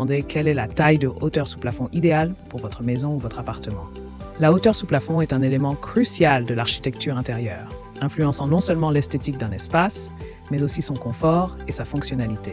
demander quelle est la taille de hauteur sous plafond idéale pour votre maison ou votre appartement. La hauteur sous plafond est un élément crucial de l'architecture intérieure, influençant non seulement l'esthétique d'un espace, mais aussi son confort et sa fonctionnalité.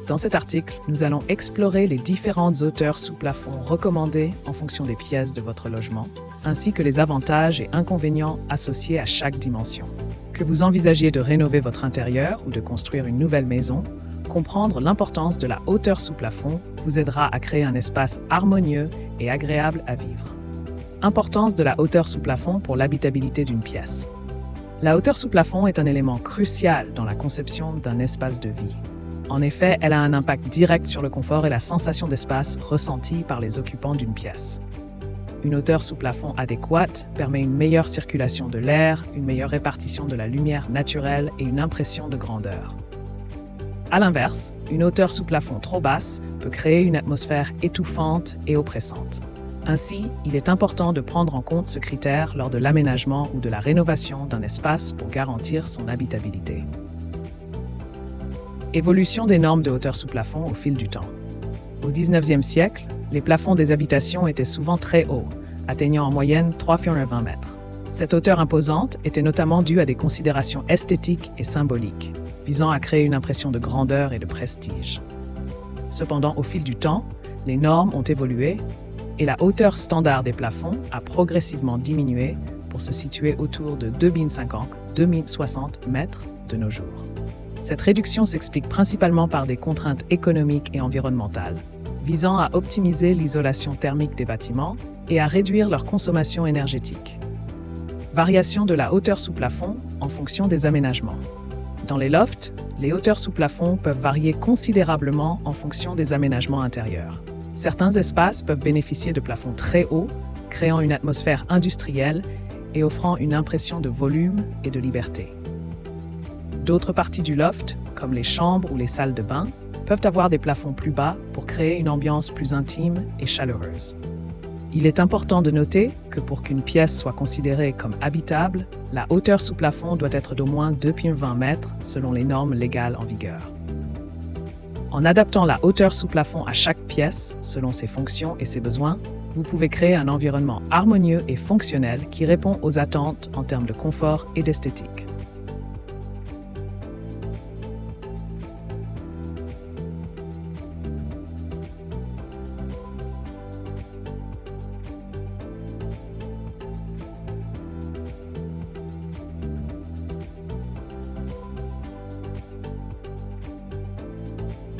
Dans cet article, nous allons explorer les différentes hauteurs sous plafond recommandées en fonction des pièces de votre logement, ainsi que les avantages et inconvénients associés à chaque dimension. Que vous envisagiez de rénover votre intérieur ou de construire une nouvelle maison, comprendre l'importance de la hauteur sous plafond vous aidera à créer un espace harmonieux et agréable à vivre. Importance de la hauteur sous plafond pour l'habitabilité d'une pièce. La hauteur sous plafond est un élément crucial dans la conception d'un espace de vie. En effet, elle a un impact direct sur le confort et la sensation d'espace ressentie par les occupants d'une pièce. Une hauteur sous plafond adéquate permet une meilleure circulation de l'air, une meilleure répartition de la lumière naturelle et une impression de grandeur. À l'inverse, une hauteur sous plafond trop basse peut créer une atmosphère étouffante et oppressante. Ainsi, il est important de prendre en compte ce critère lors de l'aménagement ou de la rénovation d'un espace pour garantir son habitabilité. Évolution des normes de hauteur sous plafond au fil du temps. Au 19e siècle, les plafonds des habitations étaient souvent très hauts, atteignant en moyenne 3,20 mètres. Cette hauteur imposante était notamment due à des considérations esthétiques et symboliques, visant à créer une impression de grandeur et de prestige. Cependant, au fil du temps, les normes ont évolué et la hauteur standard des plafonds a progressivement diminué pour se situer autour de 2050-2060 mètres de nos jours. Cette réduction s'explique principalement par des contraintes économiques et environnementales, visant à optimiser l'isolation thermique des bâtiments et à réduire leur consommation énergétique. Variation de la hauteur sous plafond en fonction des aménagements. Dans les lofts, les hauteurs sous plafond peuvent varier considérablement en fonction des aménagements intérieurs. Certains espaces peuvent bénéficier de plafonds très hauts, créant une atmosphère industrielle et offrant une impression de volume et de liberté. D'autres parties du loft, comme les chambres ou les salles de bain, peuvent avoir des plafonds plus bas pour créer une ambiance plus intime et chaleureuse. Il est important de noter que pour qu'une pièce soit considérée comme habitable, la hauteur sous plafond doit être d'au moins 2,20 mètres selon les normes légales en vigueur. En adaptant la hauteur sous plafond à chaque pièce, selon ses fonctions et ses besoins, vous pouvez créer un environnement harmonieux et fonctionnel qui répond aux attentes en termes de confort et d'esthétique.